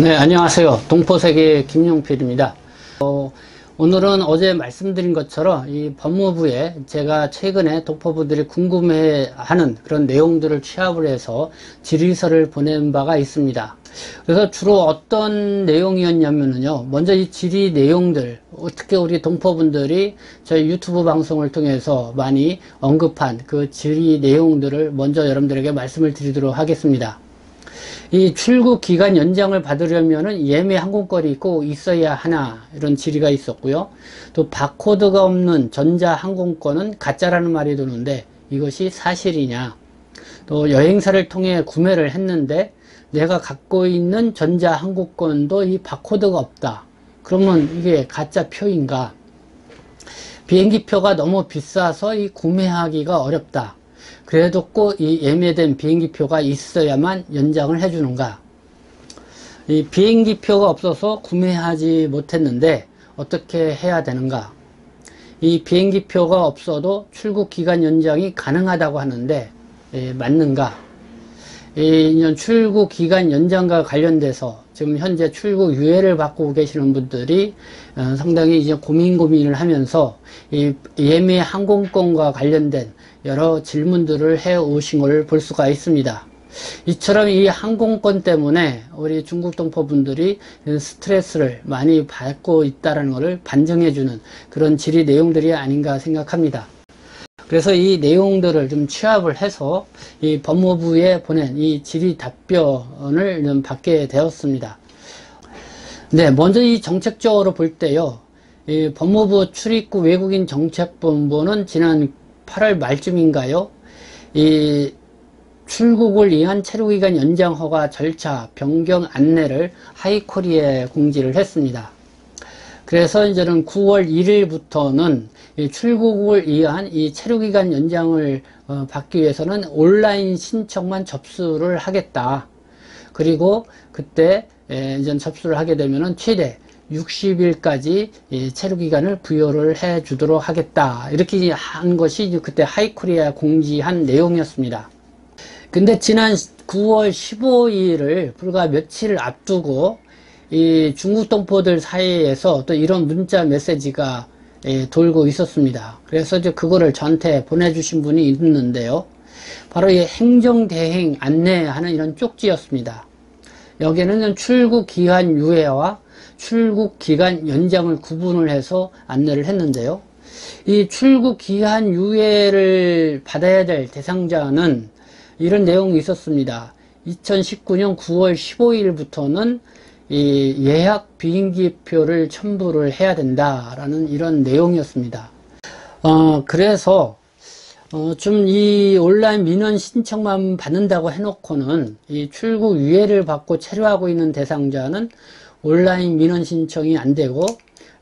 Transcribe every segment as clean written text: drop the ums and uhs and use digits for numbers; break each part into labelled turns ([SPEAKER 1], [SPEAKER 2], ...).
[SPEAKER 1] 네, 안녕하세요. 동포세계 김용필입니다. 오늘은 어제 말씀드린 것처럼 이 법무부에 제가 최근에 동포분들이 궁금해하는 그런 내용들을 취합을 해서 질의서를 보낸 바가 있습니다. 그래서 주로 어떤 내용이었냐면요. 먼저 이 질의 내용들, 어떻게 우리 동포분들이 저희 유튜브 방송을 통해서 많이 언급한 그 질의 내용들을 먼저 여러분들에게 말씀을 드리도록 하겠습니다. 이 출국 기간 연장을 받으려면은 예매 항공권이 꼭 있어야 하나, 이런 질의가 있었고요. 또 바코드가 없는 전자 항공권은 가짜라는 말이 도는데 이것이 사실이냐. 또 여행사를 통해 구매를 했는데 내가 갖고 있는 전자 항공권도 이 바코드가 없다. 그러면 이게 가짜 표인가? 비행기표가 너무 비싸서 이 구매하기가 어렵다. 그래도 꼭 이 예매된 비행기표가 있어야만 연장을 해주는가? 이 비행기표가 없어서 구매하지 못했는데 어떻게 해야 되는가? 이 비행기표가 없어도 출국 기간 연장이 가능하다고 하는데 맞는가? 이 출국 기간 연장과 관련돼서 지금 현재 출국 유예를 받고 계시는 분들이 상당히 이제 고민을 하면서 이 예매 항공권과 관련된 여러 질문들을 해 오신 걸 볼 수가 있습니다. 이처럼 이 항공권 때문에 우리 중국 동포분들이 스트레스를 많이 받고 있다는 것을 반증해 주는 그런 질의 내용들이 아닌가 생각합니다. 그래서 이 내용들을 좀 취합을 해서 이 법무부에 보낸 이 질의 답변을 좀 받게 되었습니다. 네, 먼저 이 정책적으로 볼 때요, 이 법무부 출입국 외국인 정책본부는 지난 8월 말쯤인가요? 이 출국을 위한 체류기간 연장 허가 절차 변경 안내를 하이코리에 공지를 했습니다. 그래서 이제는 9월 1일부터는 이 출국을 위한 이 체류기간 연장을 받기 위해서는 온라인 신청만 접수를 하겠다. 그리고 그때 이제 접수를 하게 되면은 최대 60일까지 체류기간을 부여를 해 주도록 하겠다. 이렇게 한 것이 그때 하이코리아 공지한 내용이었습니다. 근데 지난 9월 15일을 불과 며칠을 앞두고 이 중국 동포들 사이에서 또 이런 문자 메시지가 돌고 있었습니다. 그래서 이제 그거를 저한테 보내주신 분이 있는데요. 바로 이 행정대행 안내하는 이런 쪽지였습니다. 여기에는 출국 기한 유예와 출국 기간 연장을 구분을 해서 안내를 했는데요. 이 출국 기한 유예를 받아야 될 대상자는 이런 내용이 있었습니다. 2019년 9월 15일부터는 이 예약 비행기표를 첨부를 해야 된다라는 이런 내용이었습니다. 그래서 좀 이 온라인 민원 신청만 받는다고 해놓고는 이 출국 유예를 받고 체류하고 있는 대상자는 온라인 민원 신청이 안 되고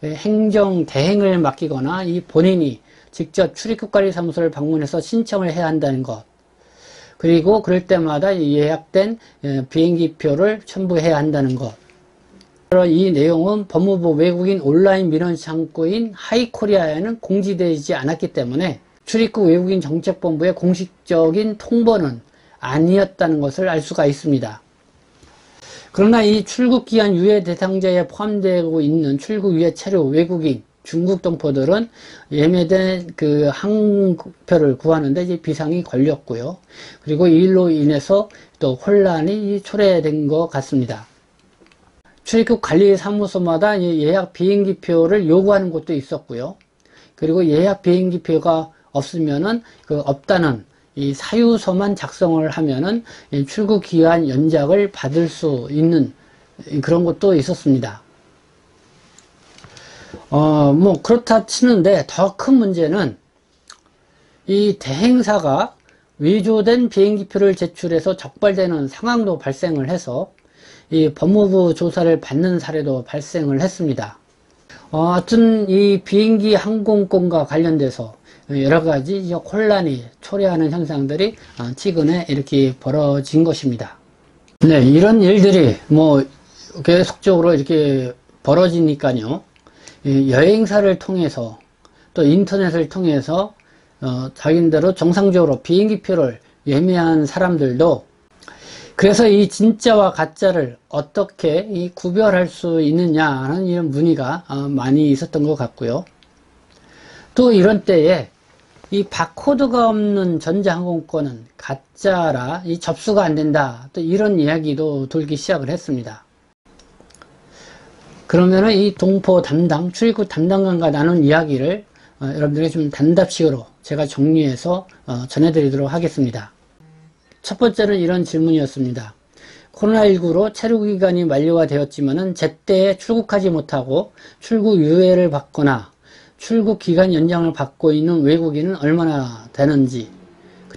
[SPEAKER 1] 행정 대행을 맡기거나 이 본인이 직접 출입국관리사무소를 방문해서 신청을 해야 한다는 것. 그리고 그럴 때마다 예약된 비행기표를 첨부해야 한다는 것. 이 내용은 법무부 외국인 온라인 민원 창구인 하이코리아에는 공지되지 않았기 때문에 출입국 외국인 정책본부의 공식적인 통보는 아니었다는 것을 알 수가 있습니다. 그러나 이 출국기한 유예 대상자에 포함되고 있는 출국 유예 체류 외국인 중국 동포들은 예매된 그 항표를 구하는데 이제 비상이 걸렸고요. 그리고 이 일로 인해서 또 혼란이 초래된 것 같습니다. 출입국 관리사무소마다 예약 비행기표를 요구하는 곳도 있었고요. 그리고 예약 비행기표가 없으면은 그 없다는 이 사유서만 작성을 하면은 출국 기한 연장을 받을 수 있는 그런 것도 있었습니다. 뭐 그렇다 치는데 더 큰 문제는 이 대행사가 위조된 비행기표를 제출해서 적발되는 상황도 발생을 해서 이 법무부 조사를 받는 사례도 발생을 했습니다. 하여튼 이 비행기 항공권과 관련돼서 여러 가지 혼란이 초래하는 현상들이 최근에 이렇게 벌어진 것입니다. 네, 이런 일들이 뭐 계속적으로 이렇게 벌어지니까요. 여행사를 통해서 또 인터넷을 통해서 자기들로 정상적으로 비행기표를 예매한 사람들도 그래서 이 진짜와 가짜를 어떻게 구별할 수 있느냐는 이런 문의가 많이 있었던 것 같고요. 또 이런 때에 이 바코드가 없는 전자항공권은 가짜라 이 접수가 안 된다. 또 이런 이야기도 돌기 시작을 했습니다. 그러면은 이 동포 담당, 출입국 담당관과 나눈 이야기를 여러분들에게 좀 단답식으로 제가 정리해서 전해드리도록 하겠습니다. 첫 번째는 이런 질문이었습니다. 코로나19로 체류기간이 만료가 되었지만은 제때에 출국하지 못하고 출국 유예를 받거나 출국 기간 연장을 받고 있는 외국인은 얼마나 되는지,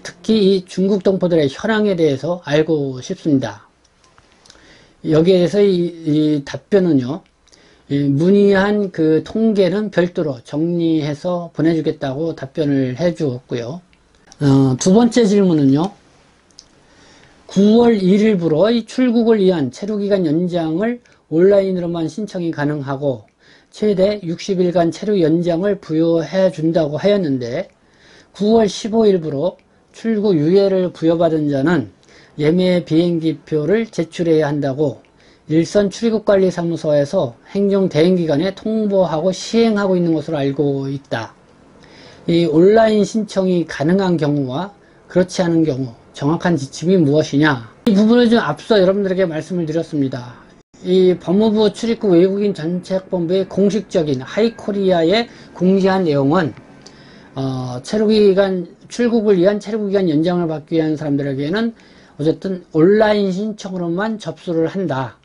[SPEAKER 1] 특히 이 중국 동포들의 현황에 대해서 알고 싶습니다. 여기에 대해서 이 답변은요, 문의한 그 통계는 별도로 정리해서 보내주겠다고 답변을 해주었고요. 두 번째 질문은요, 9월 1일부로 이 출국을 위한 체류기간 연장을 온라인으로만 신청이 가능하고 최대 60일간 체류 연장을 부여해 준다고 하였는데 9월 15일부로 출국 유예를 부여받은 자는 예매 비행기표를 제출해야 한다고 일선 출입국관리사무소에서 행정대행기관에 통보하고 시행하고 있는 것으로 알고 있다. 이 온라인 신청이 가능한 경우와 그렇지 않은 경우 정확한 지침이 무엇이냐, 이 부분을 좀 앞서 여러분들에게 말씀을 드렸습니다. 이 법무부 출입국 외국인 정책본부의 공식적인 하이코리아에 공지한 내용은 출국을 위한 체류기간 연장을 받기 위한 사람들에게는 어쨌든 온라인 신청으로만 접수를 한다.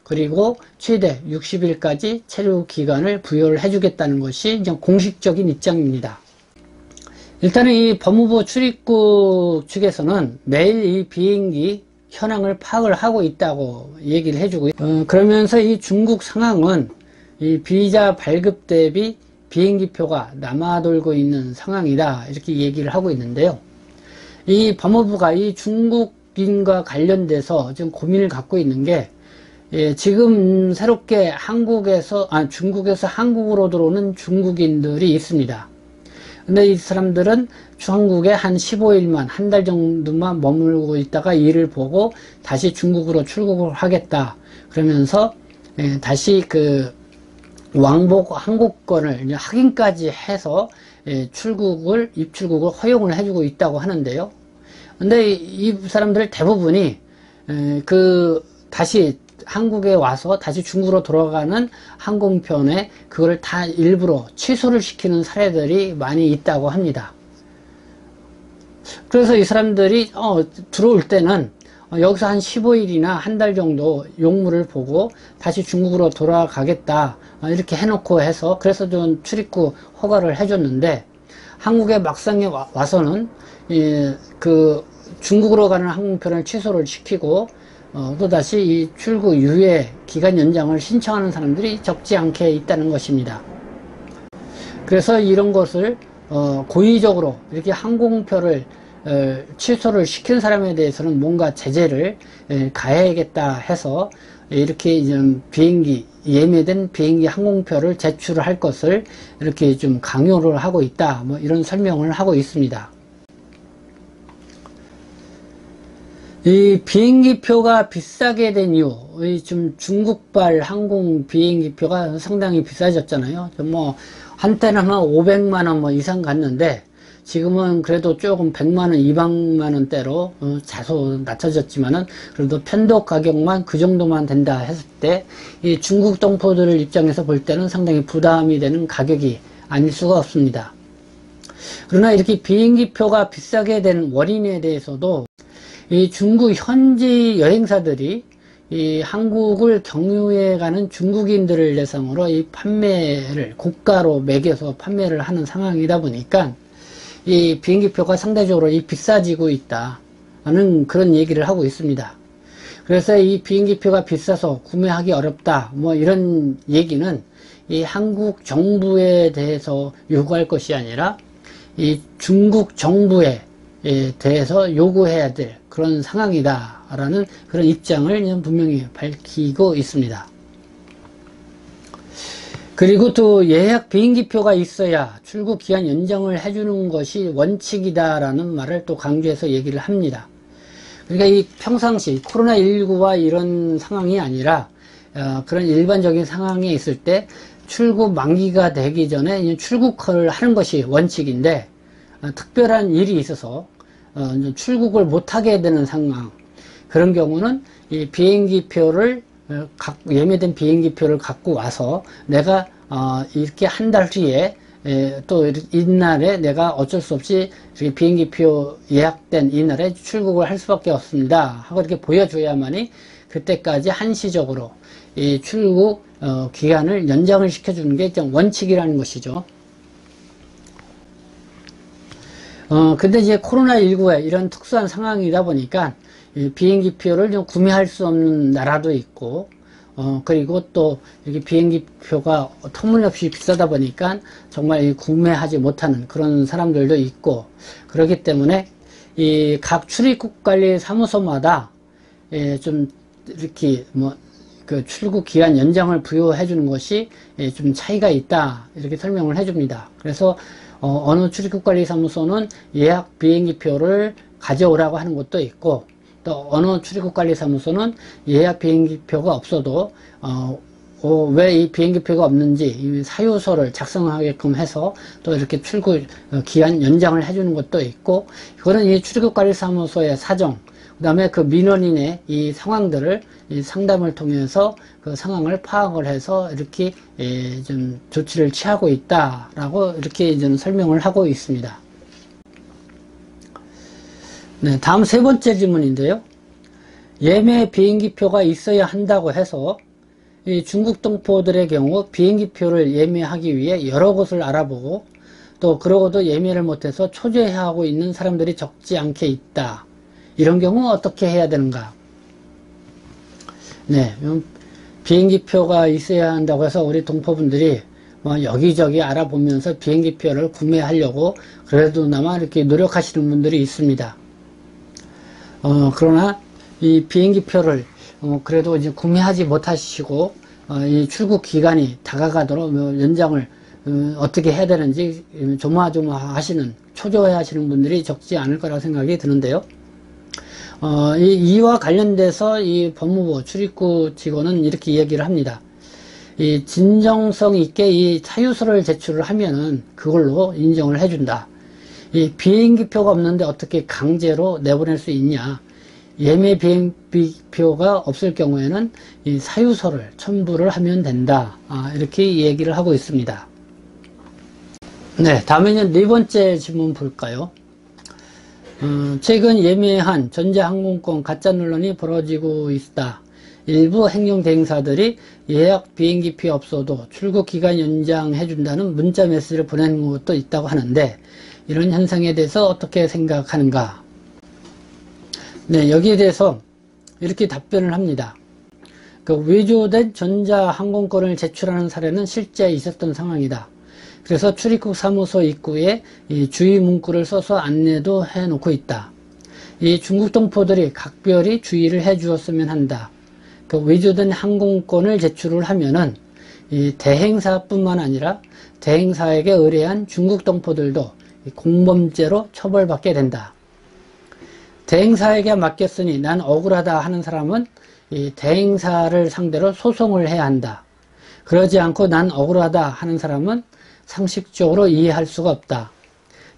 [SPEAKER 1] 그리고 최대 60일까지 체류 기간을 부여를 해주겠다는 것이 공식적인 입장입니다. 일단은 이 법무부 출입국 측에서는 매일 이 비행기 현황을 파악을 하고 있다고 얘기를 해주고요. 그러면서 이 중국 상황은 이 비자 발급 대비 비행기표가 남아돌고 있는 상황이다, 이렇게 얘기를 하고 있는데요. 이 법무부가 이 중국인과 관련돼서 지금 고민을 갖고 있는 게, 지금 새롭게 중국에서 한국으로 들어오는 중국인들이 있습니다. 근데 이 사람들은 한국에 한 15일만, 한 달 정도만 머물고 있다가 일을 보고 다시 중국으로 출국을 하겠다. 그러면서 다시 그 왕복 항공권을 확인까지 해서 입출국을 허용을 해주고 있다고 하는데요. 근데 이 사람들 대부분이 다시 한국에 와서 다시 중국으로 돌아가는 항공편에 그걸 다 일부러 취소를 시키는 사례들이 많이 있다고 합니다. 그래서 이 사람들이 들어올 때는 여기서 한 15일이나 한 달 정도 용무를 보고 다시 중국으로 돌아가겠다, 이렇게 해놓고 해서 그래서 좀 출입국 허가를 해줬는데, 한국에 막상에 와서는 중국으로 가는 항공편을 취소를 시키고 또다시 이 출국 유예 기간 연장을 신청하는 사람들이 적지 않게 있다는 것입니다. 그래서 이런 것을 고의적으로 이렇게 항공표를 취소를 시킨 사람에 대해서는 뭔가 제재를 가해야겠다 해서 이렇게 좀 예매된 비행기 항공표를 제출을 할 것을 이렇게 좀 강요를 하고 있다, 이런 설명을 하고 있습니다. 이 비행기표가 비싸게 된 이유, 좀 중국발 항공 비행기표가 상당히 비싸졌잖아요. 한때는 한 500만원 이상 갔는데, 지금은 그래도 조금 100만원, 200만원대로 다소 낮춰졌지만은, 그래도 편도 가격만 그 정도만 된다 했을 때, 이 중국 동포들 입장에서 볼 때는 상당히 부담이 되는 가격이 아닐 수가 없습니다. 그러나 이렇게 비행기표가 비싸게 된 원인에 대해서도 이 중국 현지 여행사들이 이 한국을 경유해 가는 중국인들을 대상으로 이 판매를 고가로 매겨서 판매를 하는 상황이다 보니까 이 비행기표가 상대적으로 비싸지고 있다는 그런 얘기를 하고 있습니다. 그래서 이 비행기표가 비싸서 구매하기 어렵다, 이런 얘기는 이 한국 정부에 대해서 요구할 것이 아니라 이 중국 정부에 대해서 요구해야 될 그런 상황이다라는 그런 입장을 분명히 밝히고 있습니다. 그리고 또 예약 비행기표가 있어야 출국 기한 연장을 해주는 것이 원칙이다라는 말을 또 강조해서 얘기를 합니다. 그러니까 이 평상시 코로나19와 이런 상황이 아니라 그런 일반적인 상황에 있을 때 출국 만기가 되기 전에 출국을 하는 것이 원칙인데 특별한 일이 있어서 출국을 못하게 되는 상황, 그런 경우는 이 비행기표를 예매된 비행기표를 갖고 와서 내가 이렇게 한 달 뒤에 또 이날에 내가 어쩔 수 없이 이렇게 비행기표 예약된 이날에 출국을 할 수밖에 없습니다 하고 이렇게 보여줘야만이 그때까지 한시적으로 이 출국 기간을 연장을 시켜주는 게 원칙이라는 것이죠. 근데 이제 코로나19에 이런 특수한 상황이다 보니까 비행기표를 좀 구매할 수 없는 나라도 있고, 그리고 또 이렇게 비행기표가 터무니없이 비싸다 보니까 정말 구매하지 못하는 그런 사람들도 있고, 그렇기 때문에 이 각 출입국 관리 사무소마다 좀 이렇게 그 출국 기한 연장을 부여해 주는 것이 좀 차이가 있다 이렇게 설명을 해 줍니다. 그래서 어느 출입국 관리 사무소는 예약 비행기표를 가져오라고 하는 것도 있고, 또 어느 출입국 관리 사무소는 예약 비행기표가 없어도 왜 이 비행기표가 없는지 이 사유서를 작성하게끔 해서 또 이렇게 출국 기한 연장을 해주는 것도 있고, 이거는 이 출입국 관리 사무소의 사정, 그 다음에 그 민원인의 이 상황들을 이 상담을 통해서 그 상황을 파악을 해서 이렇게 좀 조치를 취하고 있다라고 이렇게 좀 설명을 하고 있습니다. 네, 다음 세 번째 질문인데요. 예매 비행기표가 있어야 한다고 해서 이 중국 동포들의 경우 비행기표를 예매하기 위해 여러 곳을 알아보고 또 그러고도 예매를 못해서 초조해하고 있는 사람들이 적지 않게 있다. 이런 경우 어떻게 해야 되는가? 네, 비행기표가 있어야 한다고 해서 우리 동포분들이 여기저기 알아보면서 비행기표를 구매하려고 그래도나마 이렇게 노력하시는 분들이 있습니다. 그러나 이 비행기표를 그래도 이제 구매하지 못하시고 이 출국 기간이 다가가도록 연장을 어떻게 해야 되는지 조마조마하시는, 초조해하시는 분들이 적지 않을 거라고 생각이 드는데요. 이와 관련돼서 이 법무부 출입국 직원은 이렇게 이야기를 합니다. 이 진정성 있게 이 사유서를 제출을 하면은 그걸로 인정을 해준다. 이 비행기표가 없는데 어떻게 강제로 내보낼 수 있냐. 예매 비행기표가 없을 경우에는 이 사유서를 첨부를 하면 된다. 이렇게 얘기를 하고 있습니다. 네, 다음에는 네 번째 질문 볼까요? 최근 예매한 전자항공권 가짜 논란이 벌어지고 있다. 일부 행정대행사들이 예약 비행기표 없어도 출국 기간 연장해준다는 문자 메시지를 보내는 것도 있다고 하는데 이런 현상에 대해서 어떻게 생각하는가? 네, 여기에 대해서 이렇게 답변을 합니다. 그 위조된 전자항공권을 제출하는 사례는 실제 있었던 상황이다. 그래서 출입국 사무소 입구에 이 주의 문구를 써서 안내도 해 놓고 있다. 이 중국 동포들이 각별히 주의를 해 주었으면 한다. 그 위조된 항공권을 제출을 하면은 이 대행사뿐만 아니라 대행사에게 의뢰한 중국 동포들도 공범죄로 처벌받게 된다. 대행사에게 맡겼으니 난 억울하다 하는 사람은 이 대행사를 상대로 소송을 해야 한다. 그러지 않고 난 억울하다 하는 사람은 상식적으로 이해할 수가 없다.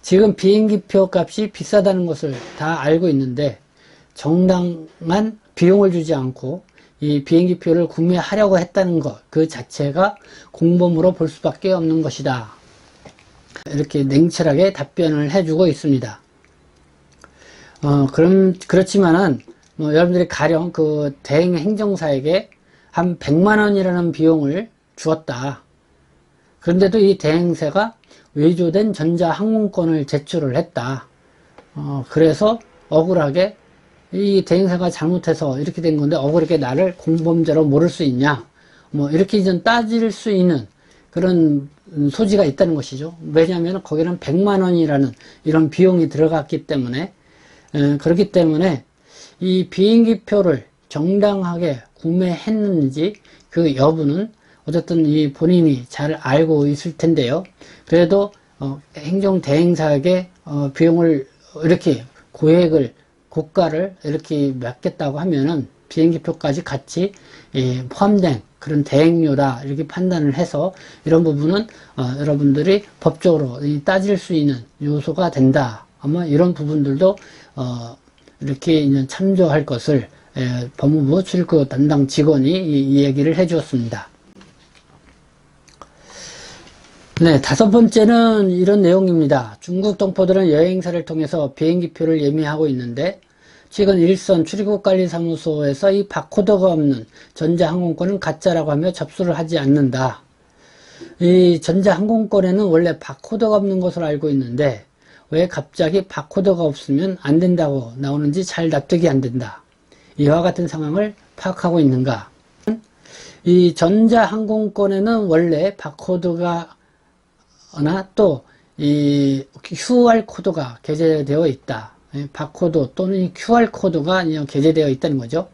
[SPEAKER 1] 지금 비행기표 값이 비싸다는 것을 다 알고 있는데 정당한 비용을 주지 않고 이 비행기표를 구매하려고 했다는 것 그 자체가 공범으로 볼 수밖에 없는 것이다. 이렇게 냉철하게 답변을 해주고 있습니다. 그렇지만은 여러분들이 가령 그 대행 행정사에게 한 100만 원이라는 비용을 주었다. 그런데도 이 대행사가 위조된 전자항공권을 제출을 했다. 그래서 억울하게 이 대행사가 잘못해서 이렇게 된 건데 억울하게 나를 공범죄로 모를 수 있냐. 이렇게 좀 따질 수 있는 그런 소지가 있다는 것이죠. 왜냐하면 거기는 100만 원이라는 이런 비용이 들어갔기 때문에, 그렇기 때문에 이 비행기표를 정당하게 구매했는지 그 여부는 어쨌든 이 본인이 잘 알고 있을 텐데요. 그래도 행정 대행사에게 비용을 이렇게 고액을 고가를 이렇게 맡겠다고 하면은 비행기표까지 같이 포함된 그런 대행료다 이렇게 판단을 해서 이런 부분은 여러분들이 법적으로 따질 수 있는 요소가 된다. 아마 이런 부분들도 이렇게 참조할 것을 법무부 출입국 담당 직원이 이 얘기를 해 주었습니다. 네, 다섯 번째는 이런 내용입니다. 중국 동포들은 여행사를 통해서 비행기표를 예매하고 있는데 최근 일선 출입국관리사무소에서 이 바코드가 없는 전자항공권은 가짜라고 하며 접수를 하지 않는다. 이 전자항공권에는 원래 바코드가 없는 것으로 알고 있는데 왜 갑자기 바코드가 없으면 안 된다고 나오는지 잘 납득이 안 된다. 이와 같은 상황을 파악하고 있는가? 이 전자항공권에는 원래 바코드가 또 이 QR코드가 게재되어 있다. 바코드 또는 QR코드가 게재되어 있다는 거죠.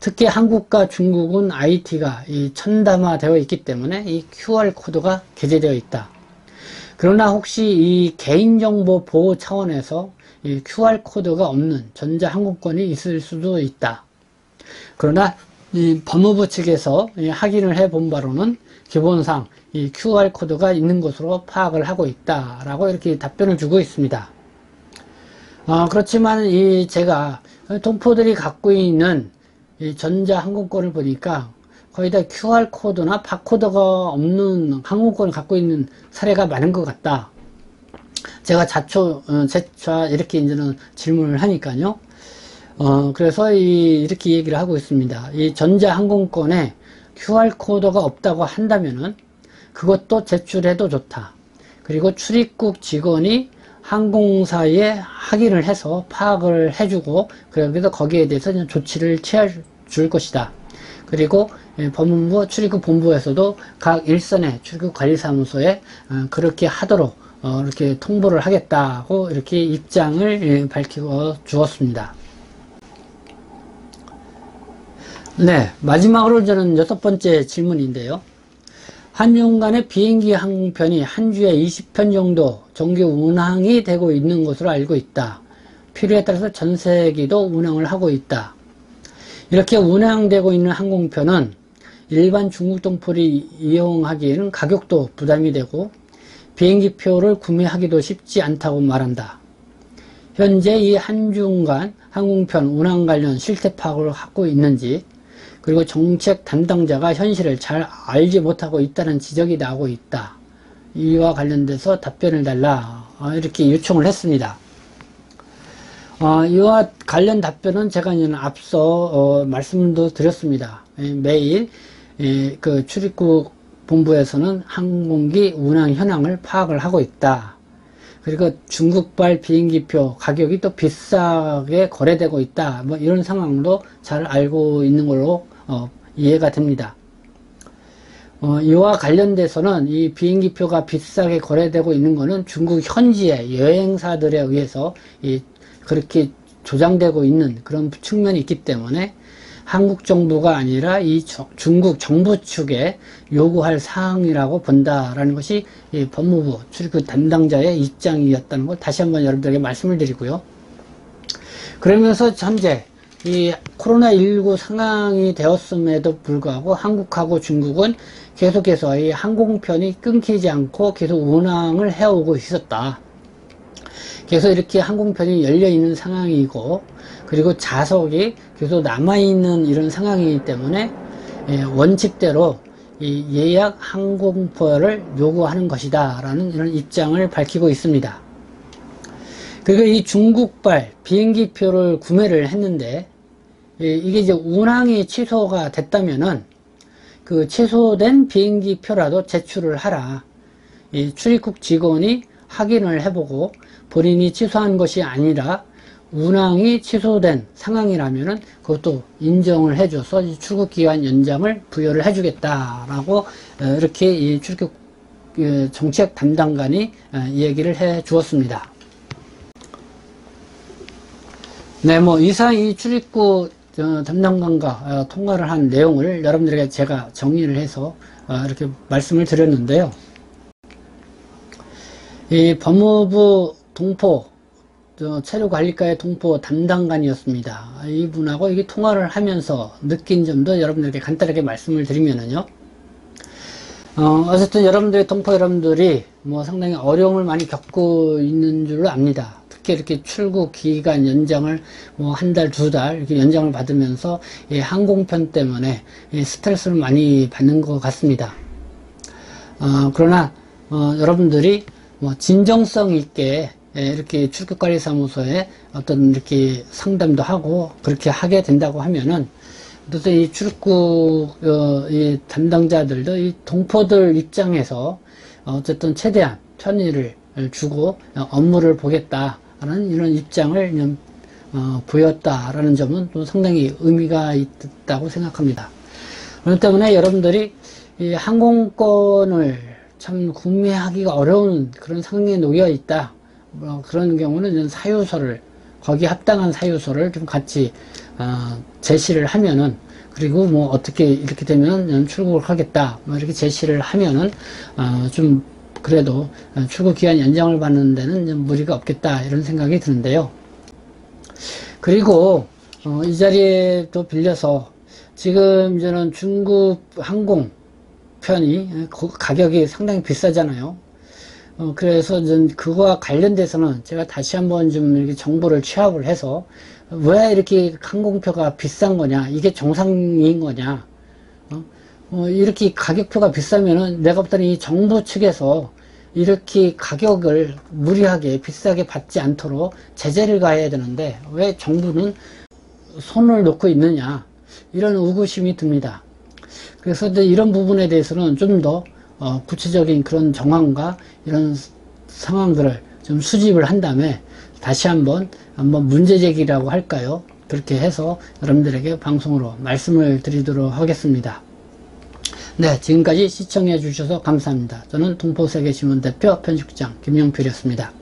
[SPEAKER 1] 특히 한국과 중국은 IT가 첨단화되어 있기 때문에 이 QR코드가 게재되어 있다. 그러나 혹시 이 개인정보 보호 차원에서 이 QR코드가 없는 전자항공권이 있을 수도 있다. 그러나 이 법무부 측에서 확인을 해본 바로는 기본상 이 QR코드가 있는 것으로 파악을 하고 있다라고 이렇게 답변을 주고 있습니다. 그렇지만 제가 동포들이 갖고 있는 이 전자항공권을 보니까 거의 다 QR코드나 바코드가 없는 항공권을 갖고 있는 사례가 많은 것 같다. 제가 재차 이렇게 이제는 질문을 하니까요. 그래서 이렇게 얘기를 하고 있습니다. 이 전자항공권에 QR코드가 없다고 한다면은 그것도 제출해도 좋다. 그리고 출입국 직원이 항공사에 확인을 해서 파악을 해주고 그래서 거기에 대해서 조치를 취해줄 것이다. 그리고 법무부 출입국 본부에서도 각 일선의 출입국 관리사무소에 그렇게 하도록 이렇게 통보를 하겠다고 이렇게 입장을 밝히고 주었습니다. 네, 마지막으로 저는 여섯 번째 질문인데요. 한중 간의 비행기 항공편이 한 주에 20편 정도 정기 운항이 되고 있는 것으로 알고 있다. 필요에 따라서 전세기도 운항을 하고 있다. 이렇게 운항되고 있는 항공편은 일반 중국 동포들이 이용하기에는 가격도 부담이 되고 비행기표를 구매하기도 쉽지 않다고 말한다. 현재 이 한중 간 항공편 운항 관련 실태 파악을 하고 있는지 그리고 정책 담당자가 현실을 잘 알지 못하고 있다는 지적이 나오고 있다. 이와 관련돼서 답변을 달라 이렇게 요청을 했습니다. 이와 관련 답변은 제가 앞서 말씀도 드렸습니다. 매일 그 출입국 본부에서는 항공기 운항 현황을 파악을 하고 있다. 그리고 중국발 비행기표 가격이 또 비싸게 거래되고 있다. 뭐 이런 상황도 잘 알고 있는 걸로 이해가 됩니다. 이와 관련돼서는 이 비행기표가 비싸게 거래되고 있는 것은 중국 현지의 여행사들에 의해서 그렇게 조장되고 있는 그런 측면이 있기 때문에 한국 정부가 아니라 중국 정부 측에 요구할 사항이라고 본다라는 것이 법무부 출입국 담당자의 입장이었다는 걸 다시 한번 여러분들에게 말씀을 드리고요. 그러면서 현재 이 코로나19 상황이 되었음에도 불구하고 한국하고 중국은 계속해서 이 항공편이 끊기지 않고 계속 운항을 해오고 있었다. 그래서 이렇게 항공편이 열려있는 상황이고 그리고 좌석이 계속 남아있는 이런 상황이기 때문에 원칙대로 이 예약 항공표를 요구하는 것이다 라는 이런 입장을 밝히고 있습니다. 그리고 이 중국발 비행기표를 구매를 했는데 이게 이제 운항이 취소가 됐다면은 그 취소된 비행기표라도 제출을 하라. 이 출입국 직원이 확인을 해보고 본인이 취소한 것이 아니라 운항이 취소된 상황이라면은 그것도 인정을 해줘서 출국기간 연장을 부여를 해주겠다라고 이렇게 이 출입국 정책 담당관이 얘기를 해 주었습니다. 네, 뭐 이상 이 출입국 담당관과 통화를 한 내용을 여러분들에게 제가 정리를 해서 이렇게 말씀을 드렸는데요. 이 법무부 동포 체류관리과의 동포 담당관이었습니다. 이분하고 이게 통화를 하면서 느낀 점도 여러분들께 간단하게 말씀을 드리면은요. 어쨌든 여러분들의 동포 여러분들이 뭐 상당히 어려움을 많이 겪고 있는 줄로 압니다. 특히 이렇게 출국 기간 연장을 뭐 한 달, 두 달 이렇게 연장을 받으면서 이 항공편 때문에 이 스트레스를 많이 받는 것 같습니다. 그러나 여러분들이 뭐 진정성 있게 이렇게 출국관리사무소에 어떤 이렇게 상담도 하고 그렇게 하게 된다고 하면은 그래서 이 출국 이 담당자들도 이 동포들 입장에서 어쨌든 최대한 편의를 주고 업무를 보겠다라는 이런 입장을 보였다라는 점은 또 상당히 의미가 있다고 생각합니다. 그렇기 때문에 여러분들이 이 항공권을 참 구매하기가 어려운 그런 상황에 놓여 있다. 그런 경우는 사유서를 거기에 합당한 사유서를 좀 같이 제시를 하면은, 그리고 뭐 어떻게 이렇게 되면 출국을 하겠다 뭐 이렇게 제시를 하면은 좀 그래도 출국 기간 연장을 받는 데는 좀 무리가 없겠다 이런 생각이 드는데요. 그리고 이 자리에 또 빌려서 지금 이제는 중국 항공편이 가격이 상당히 비싸잖아요. 그래서 그거와 관련돼서는 제가 다시 한번 좀 이렇게 정보를 취합을 해서 왜 이렇게 항공표가 비싼 거냐, 이게 정상인 거냐, 이렇게 가격표가 비싸면은 내가 볼 때는 이 정부 측에서 이렇게 가격을 무리하게 비싸게 받지 않도록 제재를 가해야 되는데 왜 정부는 손을 놓고 있느냐, 이런 의구심이 듭니다. 그래서 이런 부분에 대해서는 좀 더 구체적인 그런 정황과 이런 상황들을 좀 수집을 한 다음에 다시 한번 문제 제기라고 할까요? 그렇게 해서 여러분들에게 방송으로 말씀을 드리도록 하겠습니다. 네, 지금까지 시청해 주셔서 감사합니다. 저는 동포세계신문 대표 편집국장 김용필이었습니다.